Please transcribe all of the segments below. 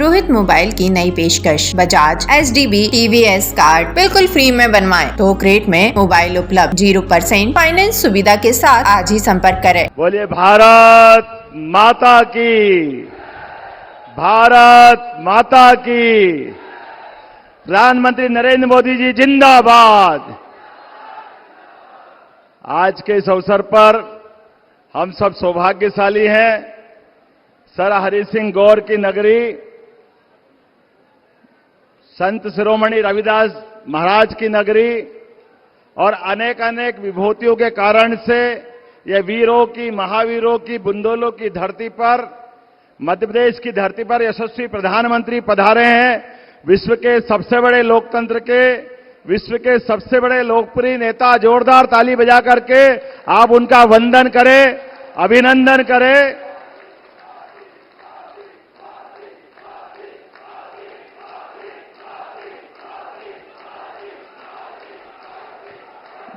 Rohit mobile की नई पेशकश। बजाज HDB TVS कार्ड बिल्कुल फ्री में बनवाएं। थोक रेट में मोबाइल उपलब्ध, 0% फाइनेंस सुविधा के साथ आज ही संपर्क करें। बोलिए भारत माता की, भारत माता की। प्रधानमंत्री नरेंद्र मोदी जी जिंदाबाद। आज के इस अवसर पर हम सब सौभाग्यशाली हैं। सर हरि सिंह गौर की नगरी, संत शिरोमणि रविदास महाराज की नगरी और अनेक अनेक विभूतियों के कारण से ये वीरों की, महावीरों की, बुंदेलों की धरती पर, मध्य प्रदेश की धरती पर यशस्वी प्रधानमंत्री पधारे हैं। विश्व के सबसे बड़े लोकतंत्र के, विश्व के सबसे बड़े लोकप्रिय नेता, जोरदार ताली बजा करके आप उनका वंदन करें, अभिनंदन करें।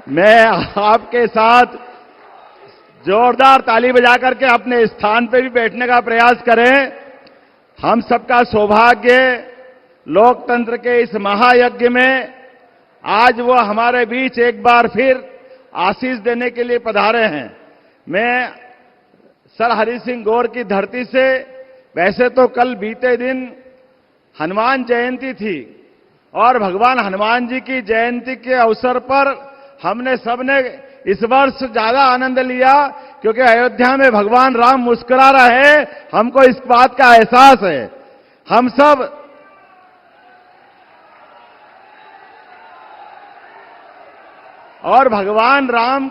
मैं आपके साथ जोरदार ताली बजा करके अपने स्थान पे भी बैठने का प्रयास करें। हम सबका सौभाग्य, लोकतंत्र के इस महायज्ञ में आज वो हमारे बीच एक बार फिर आशीष देने के लिए पधारे हैं। मैं सर हरि सिंह गौर की धरती से, वैसे तो कल बीते दिन हनुमान जयंती थी और भगवान हनुमान जी की जयंती के अवसर पर हमने सबने इस वर्ष ज्यादा आनंद लिया क्योंकि अयोध्या में भगवान राम मुस्कुरा रहे। हमको इस बात का एहसास है। हम सब और भगवान राम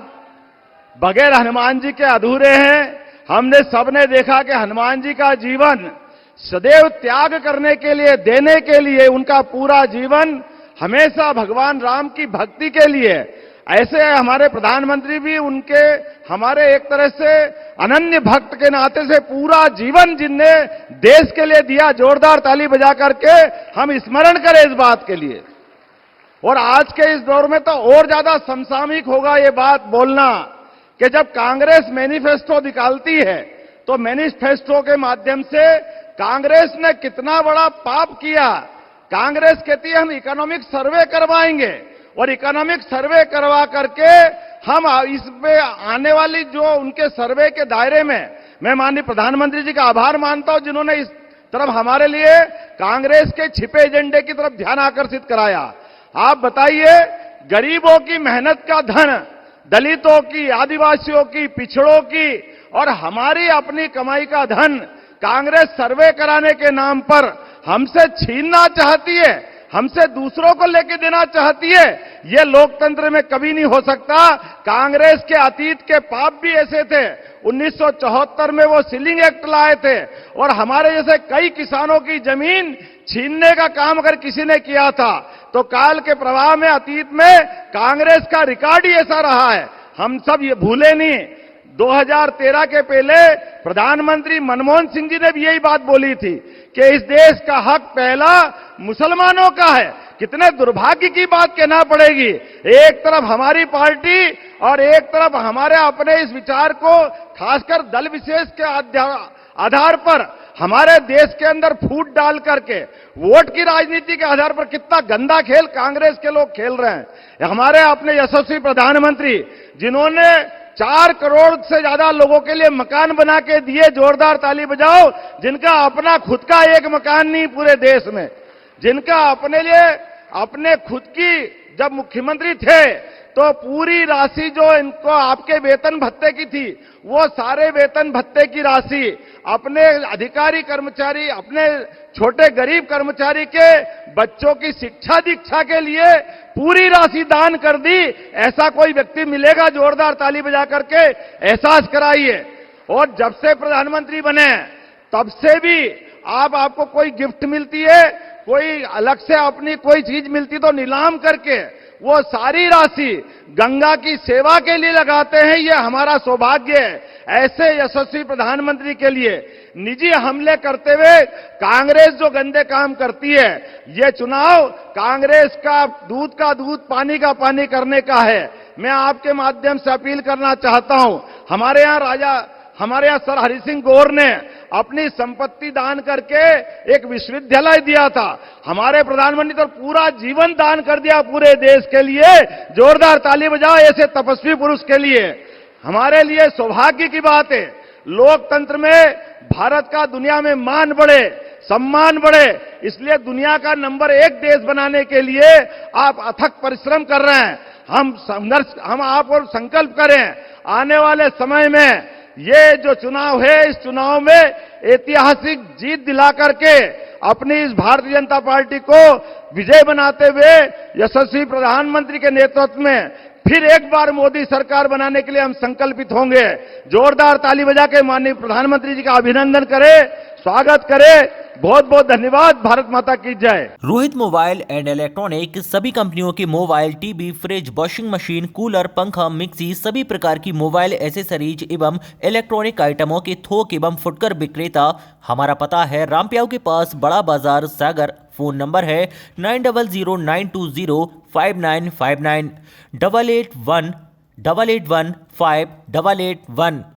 बगैर हनुमान जी के अधूरे हैं। हमने सबने देखा कि हनुमान जी का जीवन सदैव त्याग करने के लिए, देने के लिए, उनका पूरा जीवन हमेशा भगवान राम की भक्ति के लिए। ऐसे हमारे प्रधानमंत्री भी उनके, हमारे एक तरह से अनन्य भक्त के नाते से पूरा जीवन जिनने देश के लिए दिया। जोरदार ताली बजा करके हम स्मरण करें इस बात के लिए। और आज के इस दौर में तो और ज्यादा समसामयिक होगा ये बात बोलना कि जब कांग्रेस मैनिफेस्टो निकालती है तो मैनिफेस्टो के माध्यम से कांग्रेस ने कितना बड़ा पाप किया। कांग्रेस कहती है हम इकोनॉमिक सर्वे करवाएंगे और इकोनॉमिक सर्वे करवा करके हम इसमें आने वाली जो उनके सर्वे के दायरे में, मैं माननीय प्रधानमंत्री जी का आभार मानता हूं जिन्होंने इस तरफ हमारे लिए कांग्रेस के छिपे एजेंडे की तरफ ध्यान आकर्षित कराया। आप बताइए, गरीबों की मेहनत का धन, दलितों की, आदिवासियों की, पिछड़ों की और हमारी अपनी कमाई का धन कांग्रेस सर्वे कराने के नाम पर हमसे छीनना चाहती है, हमसे दूसरों को लेके देना चाहती है। यह लोकतंत्र में कभी नहीं हो सकता। कांग्रेस के अतीत के पाप भी ऐसे थे। 1974 में वो सीलिंग एक्ट लाए थे और हमारे जैसे कई किसानों की जमीन छीनने का काम अगर किसी ने किया था तो काल के प्रवाह में, अतीत में कांग्रेस का रिकॉर्ड ही ऐसा रहा है। हम सब ये भूले नहीं। 2013 के पहले प्रधानमंत्री मनमोहन सिंह जी ने भी यही बात बोली थी कि इस देश का हक पहला मुसलमानों का है। कितने दुर्भाग्य की बात कहना पड़ेगी। एक तरफ हमारी पार्टी और एक तरफ हमारे अपने इस विचार को खासकर दल विशेष के आधार पर हमारे देश के अंदर फूट डाल करके वोट की राजनीति के आधार पर कितना गंदा खेल कांग्रेस के लोग खेल रहे हैं। हमारे अपने यशस्वी प्रधानमंत्री जिन्होंने 4 करोड़ से ज्यादा लोगों के लिए मकान बना के दिए, जोरदार ताली बजाओ। जिनका अपना खुद का एक मकान नहीं पूरे देश में, जिनका अपने लिए अपने खुद की, जब मुख्यमंत्री थे तो पूरी राशि जो इनको आपके वेतन भत्ते की थी, वो सारे वेतन भत्ते की राशि अपने अधिकारी कर्मचारी, अपने छोटे गरीब कर्मचारी के बच्चों की शिक्षा दीक्षा के लिए पूरी राशि दान कर दी। ऐसा कोई व्यक्ति मिलेगा? जोरदार ताली बजा करके एहसास कराइए। और जब से प्रधानमंत्री बने तब से भी आपको कोई गिफ्ट मिलती है, कोई अलग से अपनी कोई चीज मिलती तो नीलाम करके वो सारी राशि गंगा की सेवा के लिए लगाते हैं। ये हमारा सौभाग्य है। ऐसे यशस्वी प्रधानमंत्री के लिए निजी हमले करते हुए कांग्रेस जो गंदे काम करती है, ये चुनाव कांग्रेस का दूध पानी का पानी करने का है। मैं आपके माध्यम से अपील करना चाहता हूं। हमारे यहां सर हरि सिंह गौर ने अपनी संपत्ति दान करके एक विश्वविद्यालय दिया था। हमारे प्रधानमंत्री तो पूरा जीवन दान कर दिया पूरे देश के लिए। जोरदार ताली बजाओ ऐसे तपस्वी पुरुष के लिए। हमारे लिए सौभाग्य की बात है, लोकतंत्र में भारत का दुनिया में मान बढ़े, सम्मान बढ़े, इसलिए दुनिया का नंबर 1 देश बनाने के लिए आप अथक परिश्रम कर रहे हैं। हम आप और संकल्प करें, आने वाले समय में ये जो चुनाव है, इस चुनाव में ऐतिहासिक जीत दिला करके अपनी इस भारतीय जनता पार्टी को विजय बनाते हुए यशस्वी प्रधानमंत्री के नेतृत्व में फिर एक बार मोदी सरकार बनाने के लिए हम संकल्पित होंगे। जोरदार ताली बजा के माननीय प्रधानमंत्री जी का अभिनंदन करें, स्वागत करें। बहुत बहुत धन्यवाद। भारत माता की जय। रोहित मोबाइल एंड इलेक्ट्रॉनिक सभी कंपनियों के mobile, TV, fridge, washing machine, cooler, पंखा, मिक्सी, सभी प्रकार की मोबाइल एसेसरीज एवं इलेक्ट्रॉनिक आइटमों के थोक एवं फुटकर विक्रेता। हमारा पता है रामप्याऊ के पास, बड़ा बाजार, सागर। फोन नंबर है 9009205959 8818158881।